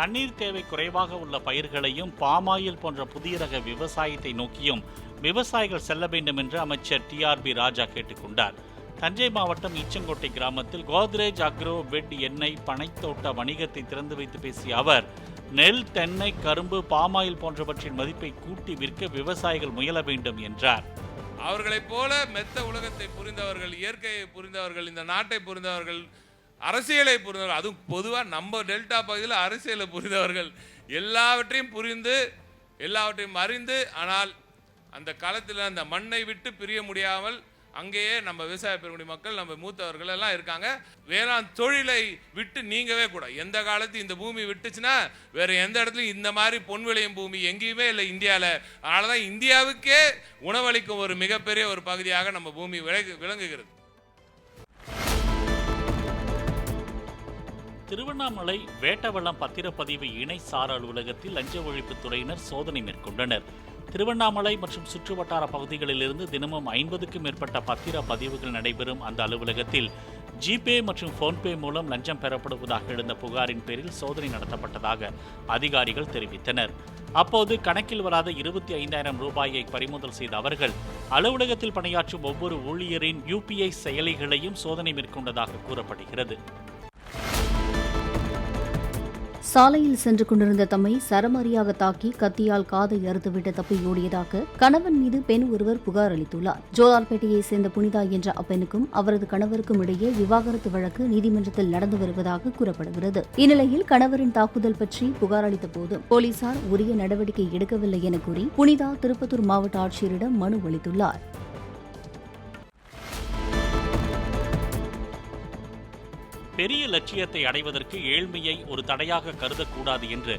தண்ணீர் தேவை குறைவாக உள்ள பயிர்களையும் பாமாயில் போன்ற புதிய ரக விவசாயத்தை நோக்கியும் விவசாயிகள் செல்ல வேண்டும் என்று அமைச்சர் டிஆர்பி ராஜா கேட்டுக்கொண்டார். தஞ்சை மாவட்டம் ஈச்சங்கோட்டை கிராமத்தில் கோத்ரேஜ் அக்ரோ வெட் எண்ணெய் பனைத்தோட்ட வணிகத்தை திறந்து வைத்து பேசிய அவர், நெல், தென்னை, கரும்பு, பாமாயில் போன்றவற்றின் மதிப்பை கூட்டி விற்க விவசாயிகள் முயல வேண்டும் என்றார். அவர்களைப் போல மெத்த உலகத்தை புரிந்தவர்கள், இயற்கையை புரிந்தவர்கள், இந்த நாட்டை புரிந்தவர்கள், அரசியலை புரிந்தவர்கள், அதுவும் பொதுவாக நம்ம டெல்டா பகுதியில் அரசியலை புரிந்தவர்கள் எல்லாவற்றையும் புரிந்து எல்லாவற்றையும் அறிந்து, ஆனால் அந்த காலத்தில் அந்த மண்ணை விட்டு பிரிய முடியாமல் அங்கேயே நம்ம விவசாய பெருங்குடி மக்கள், நம்ம மூத்தவர்கள் எல்லாம் இருக்காங்க. வேளாண் தொழிலை விட்டு நீங்கவே கூட. எந்த காலத்து இந்த பூமி விட்டுச்சுன்னா வேற எந்த இடத்துலையும் இந்த மாதிரி பொன் விளையும் பூமி எங்கேயுமே இல்லை இந்தியாவில். அதனால தான் இந்தியாவுக்கே உணவளிக்கும் ஒரு மிகப்பெரிய ஒரு பகுதியாக நம்ம பூமி விளங்குகிறது. திருவண்ணாமலை வேட்டவளம் பத்திரப்பதிவு இணை சார் அலுவலகத்தில் லஞ்ச ஒழிப்புத் துறையினர் சோதனை மேற்கொண்டனர். திருவண்ணாமலை மற்றும் சுற்றுவட்டார பகுதிகளிலிருந்து தினமும் 50க்கும் மேற்பட்ட பத்திர பதிவுகள் நடைபெறும் அந்த அலுவலகத்தில் ஜிபே மற்றும் போன்பே மூலம் லஞ்சம் பெறப்படுவதாக எழுந்த புகாரின் பேரில் சோதனை நடத்தப்பட்டதாக அதிகாரிகள் தெரிவித்தனர். அப்போது கணக்கில் வராத 25,000 ரூபாயை பறிமுதல் செய்த அவர்கள் அலுவலகத்தில் பணியாற்றும் ஒவ்வொரு ஊழியரின் UPI செயலிகளையும் சோதனை மேற்கொண்டதாக கூறப்படுகிறது. சாலையில் சென்று கொண்டிருந்த தம்மை சரமாரியாக தாக்கி கத்தியால் காதை அறுத்துவிட்டு தப்பியோடியதாக கணவன் மீது பெண் ஒருவர் புகார் அளித்துள்ளார். ஜோலார்பேட்டையைச் சேர்ந்த புனிதா என்ற அப்பெண்ணுக்கும் அவரது கணவருக்கும் இடையே விவாகரத்து வழக்கு நீதிமன்றத்தில் நடந்து வருவதாக கூறப்படுகிறது. இந்நிலையில் கணவரின் தாக்குதல் பற்றி புகார் அளித்த போதும் போலீசார் உரிய நடவடிக்கை எடுக்கவில்லை என கூறி புனிதா திருப்பத்தூர் மாவட்ட ஆட்சியரிடம் மனு அளித்துள்ளார். பெரிய லட்சியத்தை அடைவதற்கு ஏழ்மையை ஒரு தடையாக கருதக்கூடாது என்று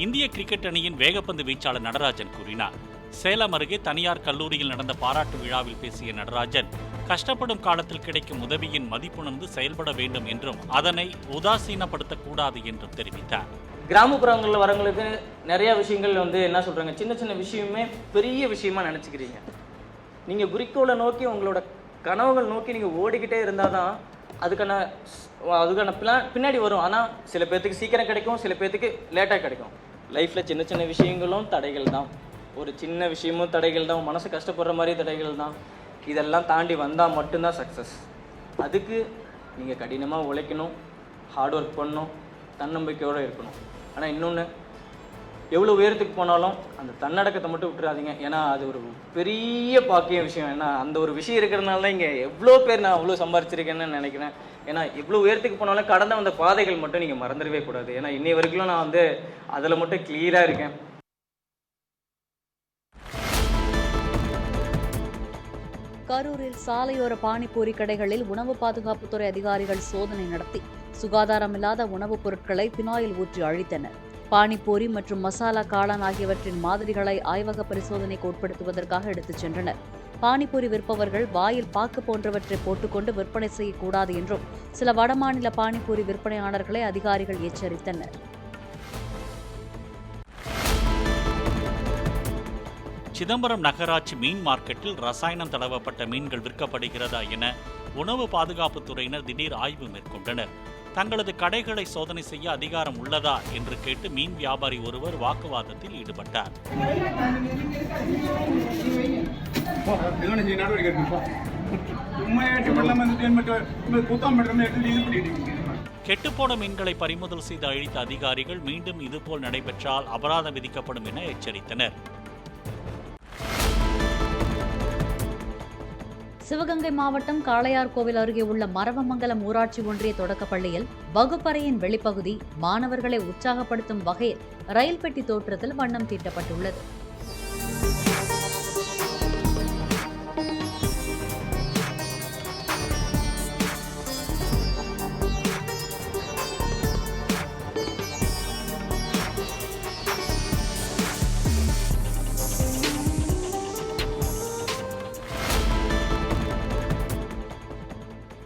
இந்திய கிரிக்கெட் அணியின் வேகப்பந்து வீச்சாளர் நடராஜன் கூறினார். சேலம் அருகே தனியார் கல்லூரியில் நடந்த பாராட்டு விழாவில் பேசிய நடராஜன், கஷ்டப்படும் காலத்தில் கிடைக்கும் உதவியின் மதிப்புணர்ந்து செயல்பட வேண்டும் என்றும் அதனை உதாசீனப்படுத்தக்கூடாது என்றும் தெரிவித்தார். கிராமப்புறங்களில் வரவங்களுக்கு நிறைய விஷயங்கள் என்ன சொல்றாங்க, சின்ன சின்ன விஷயமே பெரிய விஷயமா நினைச்சுக்கிறீங்க. நீங்க குறிக்கோளை நோக்கி உங்களோட கனவுகள் நோக்கி நீங்க ஓடிக்கிட்டே இருந்தாதான் அதுக்கான பின்னாடி வரும். ஆனால் சில பேர்த்துக்கு சீக்கிரம் கிடைக்கும், சில பேர்த்துக்கு லேட்டாக கிடைக்கும். லைஃப்பில் சின்ன சின்ன விஷயங்களும் தடைகள் தான், ஒரு சின்ன விஷயமும் தடைகள் தான், மனசு கஷ்டப்படுற மாதிரி தடைகள் தான். இதெல்லாம் தாண்டி வந்தால் மட்டும்தான் சக்ஸஸ். அதுக்கு நீங்கள் கடினமாக உழைக்கணும், ஹார்ட் ஒர்க் பண்ணணும், தன்னம்பிக்கையோடு இருக்கணும். ஆனால் இன்னொன்று, எவ்வளோ உயரத்துக்கு போனாலும் அந்த தன்னடக்கத்தை மட்டும் விட்டுறாதீங்க. ஏன்னா அது ஒரு பெரிய பாக்கிய விஷயம். ஏன்னா அந்த ஒரு விஷயம் இருக்கிறதுனால தான் இங்கே எவ்வளோ பேர் நான் அவ்வளோ சம்பாரிச்சிருக்கேன்னு நினைக்கிறேன். ஏன்னா இவ்வளோ உயரத்துக்கு போனாலும் கடந்த வந்த பாதைகள் மட்டும் நீங்கள் மறந்துடவே கூடாது. ஏன்னா இன்னை வரைக்கும் நான் அதில் மட்டும் கிளியராக இருக்கேன். கரூரில் சாலையோர பானிபூரி கடைகளில் உணவு பாதுகாப்புத்துறை அதிகாரிகள் சோதனை நடத்தி சுகாதாரமில்லாத உணவுப் பொருட்களை பினாயில் ஊற்றி அழித்தனர். பானிபூரி மற்றும் மசாலா காளான் ஆகியவற்றின் மாதிரிகளை ஆய்வக பரிசோதனைக்கு உட்படுத்துவதற்காக எடுத்துச் சென்றனர். பானிபூரி விற்பவர்கள் வாயில் பாக்கு போன்றவற்றை போட்டுக்கொண்டு விற்பனை செய்யக்கூடாது என்றும் சில வடமாநில பானிபூரி விற்பனையாளர்களை அதிகாரிகள் எச்சரித்தனர். சிதம்பரம் நகராட்சி மீன் மார்க்கெட்டில் ரசாயனம் தடவப்பட்ட மீன்கள் விற்கப்படுகிறதா என உணவு பாதுகாப்புத்துறையினர் திடீர் ஆய்வு மேற்கொண்டனர். தங்களது கடைகளை சோதனை செய்ய அதிகாரம் உள்ளதா என்று கேட்டு மீன் வியாபாரி ஒருவர் வாக்குவாதத்தில் ஈடுபட்டார். கெட்டுப்போன மீன்களை பறிமுதல் செய்து அழித்த அதிகாரிகள் மீண்டும் இதுபோல் நடைபெற்றால் அபராதம் விதிக்கப்படும் என எச்சரித்தனர். சிவகங்கை மாவட்டம் காளையார்கோவில் அருகே உள்ள மரவமங்கலம் ஊராட்சி ஒன்றிய தொடக்கப்பள்ளியில் வகுப்பறையின் வெளிப்பகுதி மாணவர்களை உற்சாகப்படுத்தும் வகையில் ரயில் பெட்டி தோற்றத்தில் வண்ணம் தீட்டப்பட்டுள்ளது.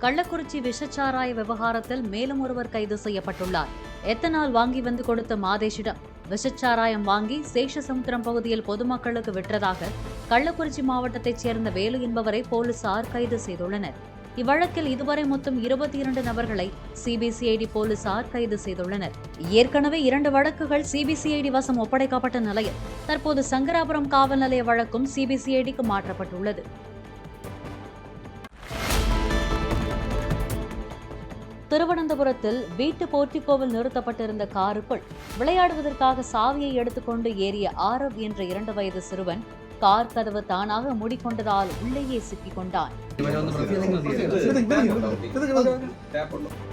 கள்ளக்குறிச்சி விஷச்சாராய விவகாரத்தில் மேலும் ஒருவர் கைது செய்யப்பட்டுள்ளார். எத்தனால் வாங்கி வந்து கொடுத்த மாதேஷிடம் விஷச்சாராயம் வாங்கி சேஷசமுத்திரம் பகுதியில் பொதுமக்களுக்கு விற்றதாக கள்ளக்குறிச்சி மாவட்டத்தைச் சேர்ந்த வேலு என்பவரை போலீசார் கைது செய்துள்ளனர். இவ்வழக்கில் இதுவரை மொத்தம் 22 நபர்களை சிபிசிஐடி போலீசார் கைது செய்துள்ளனர். ஏற்கனவே 2 வழக்குகள் சிபிசிஐடி வசம் ஒப்படைக்கப்பட்ட நிலையில் தற்போது சங்கராபுரம் காவல் நிலைய வழக்கும் சிபிசிஐடிக்கு மாற்றப்பட்டுள்ளது. திருவனந்தபுரத்தில் வீட்டு போர்ட்டிகோவில் நிறுத்தப்பட்டிருந்த காருக்குள் விளையாடுவதற்காக சாவியை எடுத்துக்கொண்டு ஏறிய ஆரவ் என்ற 2 வயது சிறுவன் கார் கதவு தானாக மூடிக்கொண்டதால் உள்ளேயே சிக்கிக் கொண்டான்.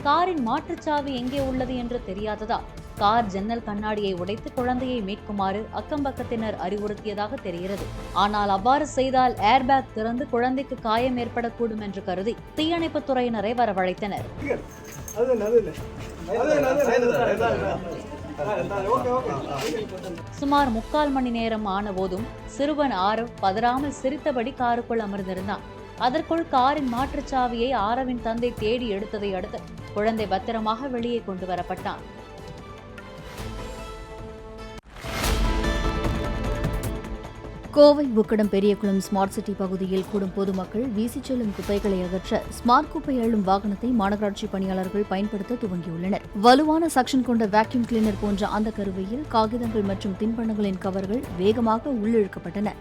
காரின் மாற்றுச்சாவி எங்கே உள்ளது என்று தெரியாததால் கார் ஜன்னல் கண்ணாடியை உடைத்து குழந்தையை மீட்குமாறு அக்கம்பக்கத்தினர் அறிவுறுத்தியதாக தெரிகிறது. ஆனால் அவ்வாறு செய்தால் ஏர்பேக் திறந்து குழந்தைக்கு காயம் ஏற்படக்கூடும் என்று கருதி தீயணைப்புத் துறையினரை வரவழைத்தனர். சுமார் 3/4 மணி நேரம் ஆனபோதும் சிறுவன் ஆரவ் பதறாமல் சிரித்தபடி காருக்குள் அமர்ந்திருந்தான். அதற்குள் காரின் மாற்றுச்சாவியை ஆரவின் தந்தை தேடி எடுத்ததை அடுத்து குழந்தை பத்திரமாக வெளியே கொண்டு வரப்பட்டான். கோவை உக்கடம் பெரியகுளம் ஸ்மார்ட் சிட்டி பகுதியில் கூடும் பொதுமக்கள் வீசிச் செல்லும் குப்பைகளை அகற்ற ஸ்மார்ட் குப்பை அள்ளும் வாகனத்தை மாநகராட்சி பணியாளர்கள் பயன்படுத்த துவங்கியுள்ளனர். வலுவான சக்ஷன் கொண்ட வேக்யூம் கிளீனர் போன்ற அந்த கருவியில் காகிதங்கள் மற்றும் தின்பண்டங்களின் கவர்கள் வேகமாக உள்ளிழுக்கப்பட்டன.